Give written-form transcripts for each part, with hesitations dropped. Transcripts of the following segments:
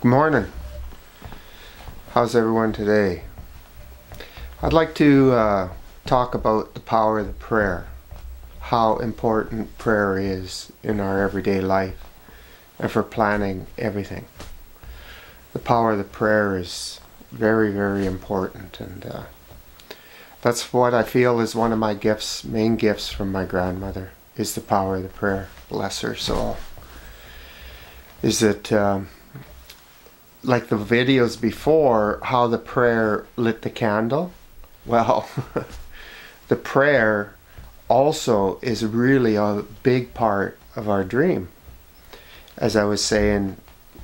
Good morning. How's everyone today? I'd like to talk about the power of the prayer, how important prayer is in our everyday life and for planning everything. The power of the prayer is very, very important, and that's what I feel is one of my gifts, main gifts from my grandmother, is the power of the prayer. Bless her soul. Is it like the videos before, how the prayer lit the candle? Well, the prayer also is really a big part of our dream. As I was saying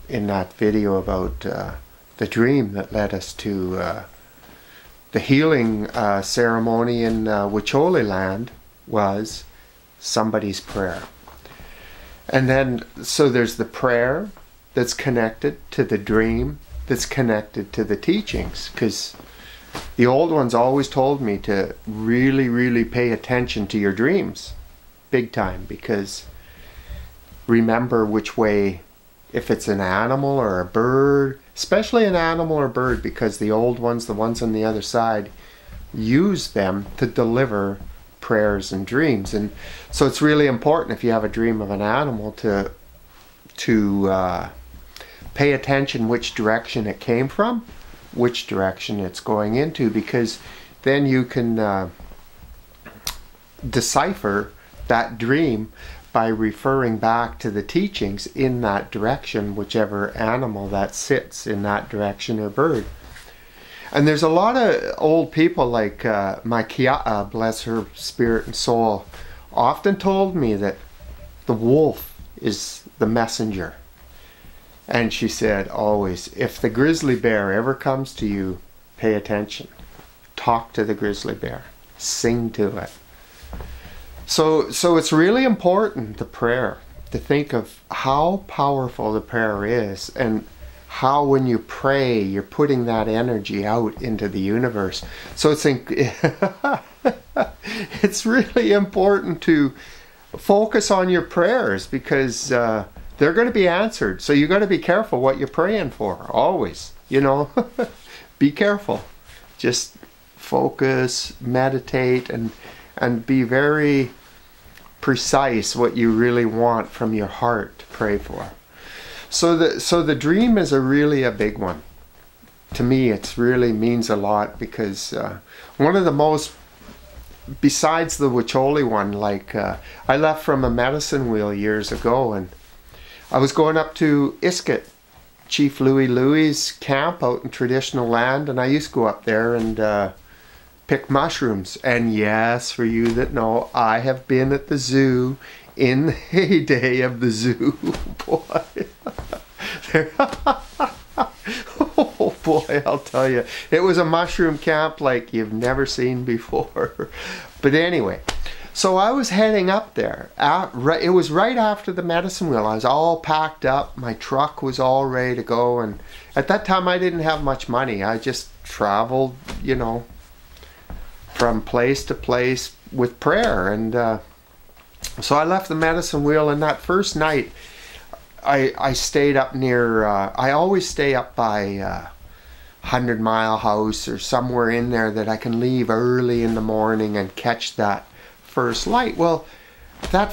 in that video about the dream that led us to the healing ceremony in Wacholi land, was somebody's prayer. And then, so there's the prayer that's connected to the dream, that's connected to the teachings, because the old ones always told me to really, really pay attention to your dreams, big time, because remember which way, if it's an animal or a bird, especially an animal or bird, because the old ones, the ones on the other side, use them to deliver prayers and dreams. And so it's really important, if you have a dream of an animal, to pay attention which direction it came from, which direction it's going into, because then you can decipher that dream by referring back to the teachings in that direction, whichever animal that sits in that direction or bird. And there's a lot of old people, like my Kia'a, bless her spirit and soul, often told me that the wolf is the messenger. And she said always, if the grizzly bear ever comes to you, pay attention. Talk to the grizzly bear. Sing to it. So it's really important, the prayer, to think of how powerful the prayer is, and how when you pray, you're putting that energy out into the universe. So it's really important to focus on your prayers, because they're going to be answered. So you got to be careful what you're praying for, always, you know. Be careful. Just focus, meditate, and be very precise what you really want from your heart to pray for. So the dream is really a big one. To me, it really means a lot, because one of the most, besides the Wacholi one, like I left from a medicine wheel years ago, and I was going up to Iskut, Chief Louis' camp out in traditional land, and I used to go up there and pick mushrooms. And yes, for you that know, I have been at the zoo in the heyday of the zoo. Boy. Oh boy, I'll tell you. It was a mushroom camp like you've never seen before. But anyway, so I was heading up there. It was right after the medicine wheel. I was all packed up. My truck was all ready to go. And at that time, I didn't have much money. I just traveled, you know, from place to place with prayer. And so I left the medicine wheel. And that first night, I stayed up near, I always stay up by 100 Mile House or somewhere in there that I can leave early in the morning and catch that first light. Well, that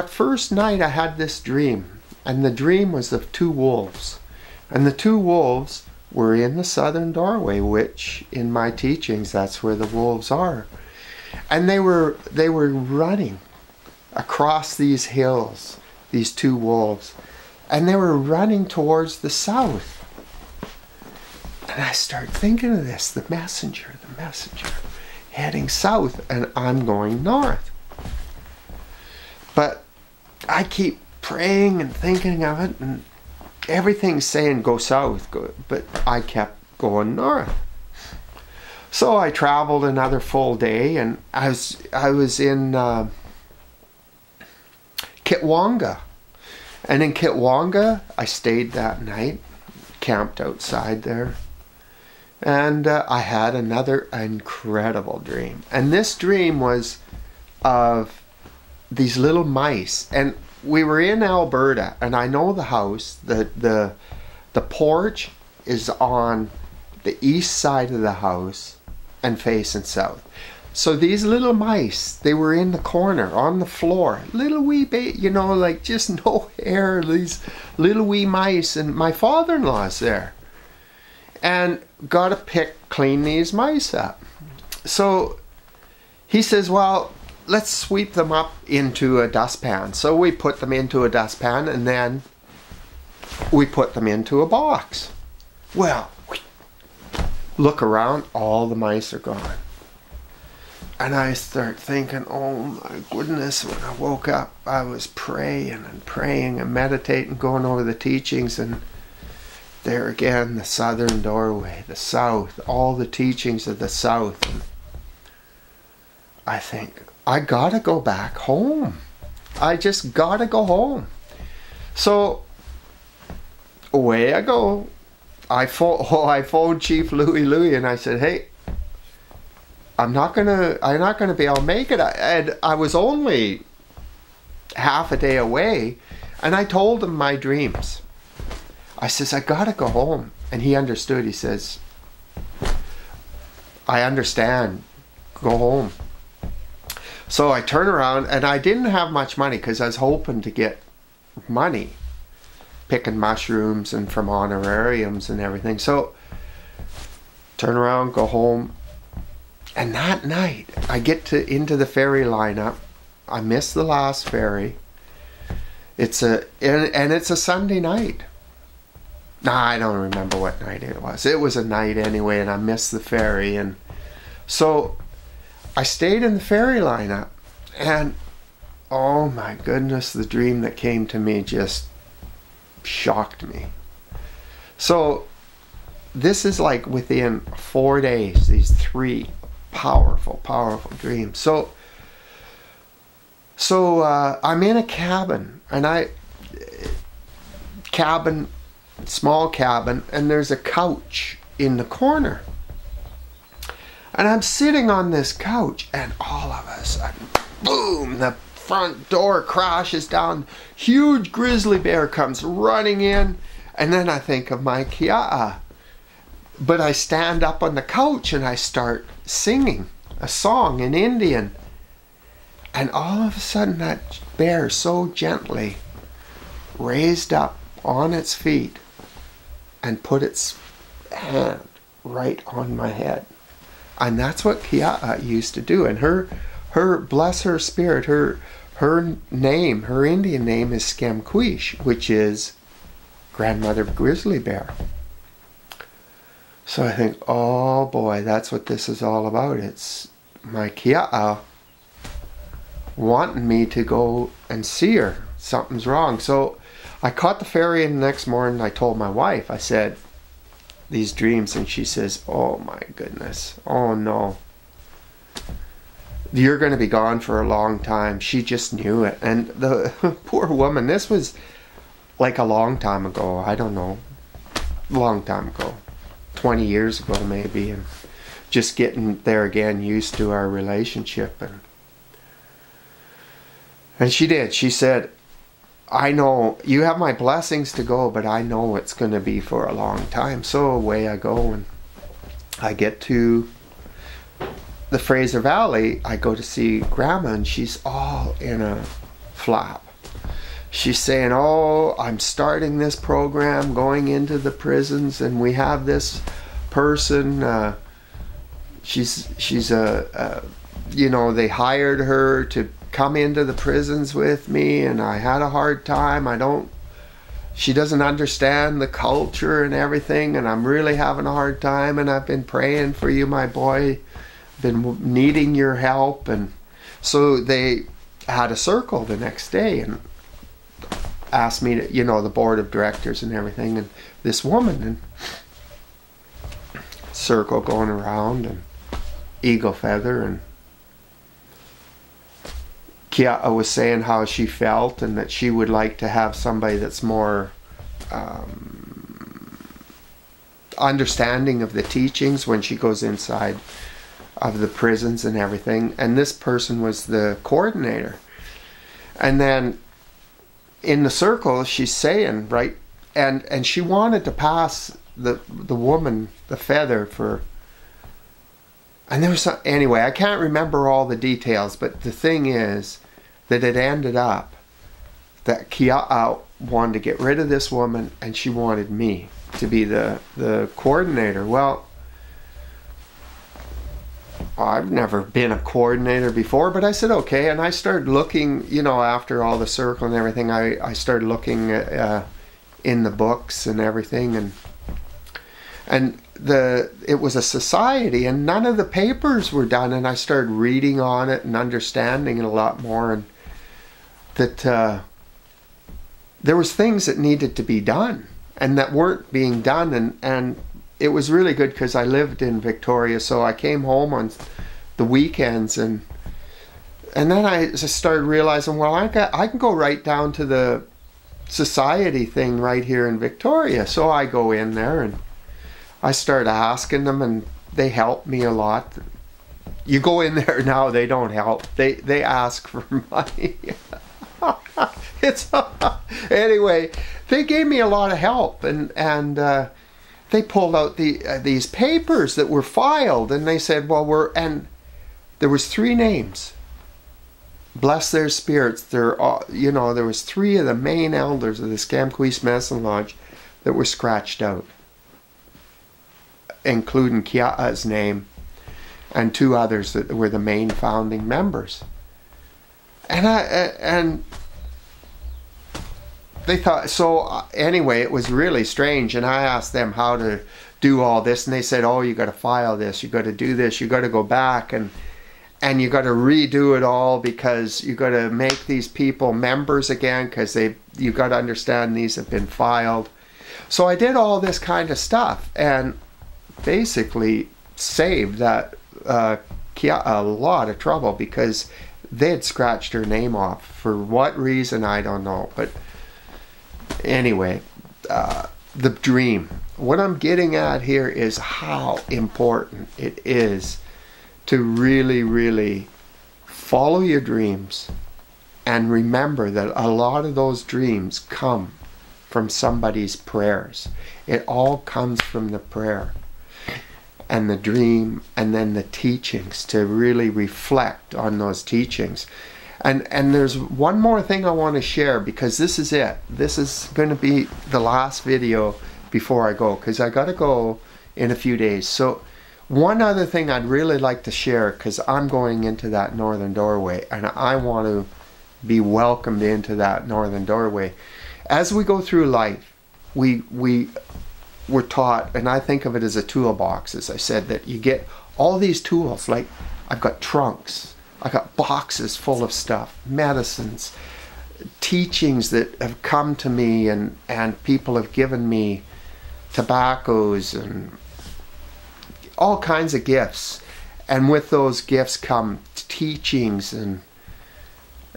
first night I had this dream, and the dream was of two wolves, and the two wolves were in the southern doorway, which in my teachings, that's where the wolves are. And they were running across these hills, these two wolves, and they were running towards the south. And I start thinking of this, the messenger heading south, and I'm going north. But I keep praying and thinking of it, and everything's saying go south, but I kept going north. So I traveled another full day, and I was in Kitwanga. And in Kitwanga, I stayed that night, camped outside there. And I had another incredible dream. And this dream was of these little mice. And we were in Alberta, and I know the house, the The porch is on the east side of the house and facing south. So these little mice, they were in the corner on the floor, little wee you know, like just no hair, these little wee mice, and my father-in-law's there and got to clean these mice up. So he says, well, let's sweep them up into a dustpan. So we put them into a dustpan, and then we put them into a box. Well, look around, all the mice are gone. And I start thinking, oh my goodness, when I woke up, I was praying and meditating, going over the teachings, and there again, the southern doorway, the south, all the teachings of the south. And I think, I gotta go back home. I just gotta go home. So away I go. I phoned Chief Louie and I said, hey, I'm not gonna be able to make it. I was only half a day away, and I told him my dreams. I says, I gotta go home. And he understood. He says, I understand. Go home. So I turn around, and I didn't have much money because I was hoping to get money picking mushrooms and from honorariums and everything. So turn around, go home. And that night, I get into the ferry lineup. I miss the last ferry. It's a Sunday night. Nah, I don't remember what night it was. It was a night anyway, and I missed the ferry. And so I stayed in the ferry lineup, and oh my goodness, the dream that came to me just shocked me. So this is like within 4 days, these 3 powerful dreams. So I'm in a cabin, and small cabin, and there's a couch in the corner, and I'm sitting on this couch, and all of a sudden, boom, the front door crashes down, huge grizzly bear comes running in, and then I think of my kia'a. But I stand up on the couch and I start singing a song in Indian. And all of a sudden that bear so gently raised up on its feet and put its hand right on my head. And that's what kia'a used to do. And her bless her spirit, her name, her Indian name is Skemquish, which is grandmother grizzly bear. So I think, oh boy, that's what this is all about. It's my kia'a wanting me to go and see her. Something's wrong. So I caught the ferry, and the next morning I told my wife, I said, these dreams, and she says, oh my goodness, oh no. You're going to be gone for a long time. She just knew it. And the poor woman, this was like a long time ago. I don't know. Long time ago. 20 years ago maybe, and just getting there again, used to our relationship, and she did. She said, I know you have my blessings to go, but I know it's going to be for a long time. So away I go, and I get to the Fraser Valley. I go to see Grandma, and she's all in a flap. She's saying, oh, I'm starting this program going into the prisons, and we have this person, she's a you know, they hired her to come into the prisons with me, and I had a hard time. She doesn't understand the culture and everything, and I'm really having a hard time, and I've been praying for you, my boy, been needing your help. And so they had a circle the next day, and asked me to, you know, the board of directors and everything, and this woman, and circle going around, and eagle feather, and Kia'a was saying how she felt, and that she would like to have somebody that's more understanding of the teachings when she goes inside of the prisons and everything. And this person was the coordinator. And then in the circle, she's saying right and she wanted to pass the woman the feather for. And there was some, anyway, I can't remember all the details, but the thing is that it ended up that Kia'a wanted to get rid of this woman, and she wanted me to be the coordinator. Well, I've never been a coordinator before, but I said okay, and I started looking, you know, after all the circle and everything, I started looking in the books and everything, and it was a society, and none of the papers were done, and I started reading on it and understanding it a lot more, and that there was things that needed to be done and that weren't being done, and it was really good because I lived in Victoria, so I came home on the weekends, and then I just started realizing, well, I can go right down to the society thing right here in Victoria. So I go in there and I start asking them, and they help me a lot. You go in there now, they don't help. They ask for money. Anyway, they gave me a lot of help, and they pulled out these papers that were filed, and they said, well, and there was 3 names. Bless their spirits. There was 3 of the main elders of the Scamqueese Medicine Lodge that were scratched out, including Kia'a's name and 2 others that were the main founding members. And they thought, so anyway, it was really strange, and I asked them how to do all this, and they said, oh, you got to file this, you got to do this, you got to go back, and you got to redo it all, because you got to make these people members again, because you got to understand these have been filed. So I did all this kind of stuff, and basically saved that Kia'a a lot of trouble, because they had scratched her name off. For what reason, I don't know, but anyway, the dream. What I'm getting at here is how important it is to really, really follow your dreams, and remember that a lot of those dreams come from somebody's prayers. It all comes from the prayer and the dream, and then the teachings, to really reflect on those teachings. And there's one more thing I want to share, because this is it. This is going to be the last video before I go, because I got to go in a few days. So one other thing I'd really like to share, because I'm going into that northern doorway, and I want to be welcomed into that northern doorway. As we go through life, we're taught, and I think of it as a toolbox, as I said, that you get all these tools. Like, I've got trunks, I got boxes full of stuff, medicines, teachings that have come to me, and people have given me tobaccos and all kinds of gifts. And with those gifts come teachings and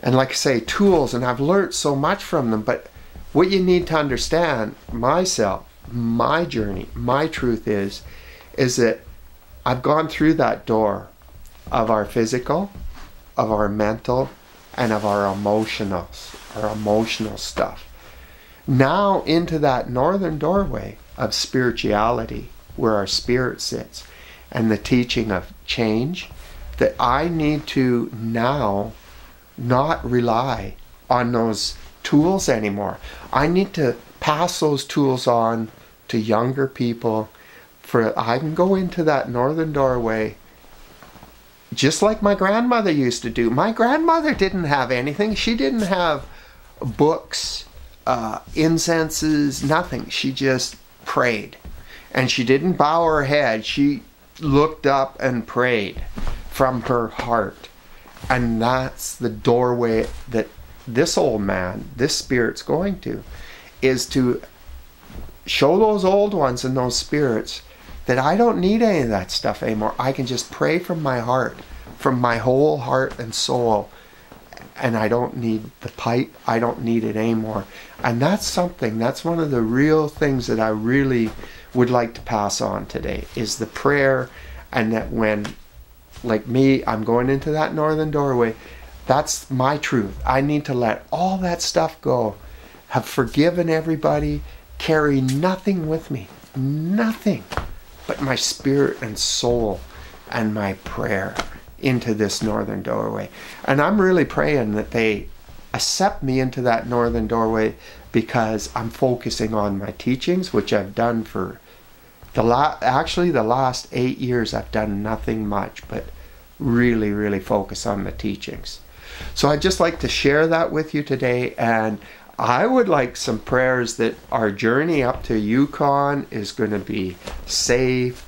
like I say, tools, and I've learned so much from them. But what you need to understand, myself, my journey, my truth is that I've gone through that door of our physical, of our mental, and of our emotional stuff. Now into that northern doorway of spirituality, where our spirit sits, and the teaching of change, that I need to now not rely on those tools anymore. I need to pass those tools on to younger people, for I can go into that northern doorway just like my grandmother used to do. My grandmother didn't have anything. She didn't have books, incenses, nothing. She just prayed. And she didn't bow her head. She looked up and prayed from her heart. And that's the doorway that this old man, this spirit's going to, is to show those old ones and those spirits that I don't need any of that stuff anymore. I can just pray from my heart, from my whole heart and soul, and I don't need the pipe. I don't need it anymore. And that's one of the real things that I really would like to pass on today, is the prayer. And that when, like me, I'm going into that northern doorway, that's my truth. I need to let all that stuff go, have forgiven everybody, carry nothing with me, nothing but my spirit and soul and my prayer into this northern doorway. And I'm really praying that they accept me into that northern doorway, because I'm focusing on my teachings, which I've done for the last 8 years. I've done nothing much but really focus on the teachings. So I'd just like to share that with you today, and I would like some prayers that our journey up to Yukon is going to be safe,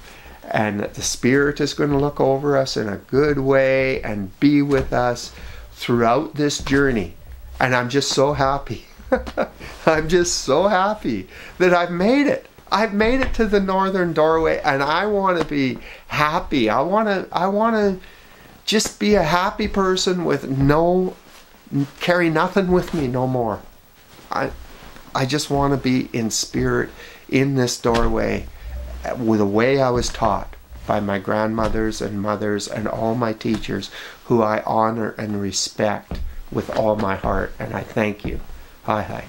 and that the Spirit is going to look over us in a good way and be with us throughout this journey. And I'm just so happy. I'm just so happy that I've made it. I've made it to the northern doorway, and I want to be happy. I want to just be a happy person with carry nothing with me no more. I just want to be in spirit in this doorway with the way I was taught by my grandmothers and mothers and all my teachers, who I honor and respect with all my heart. And I thank you. Hi.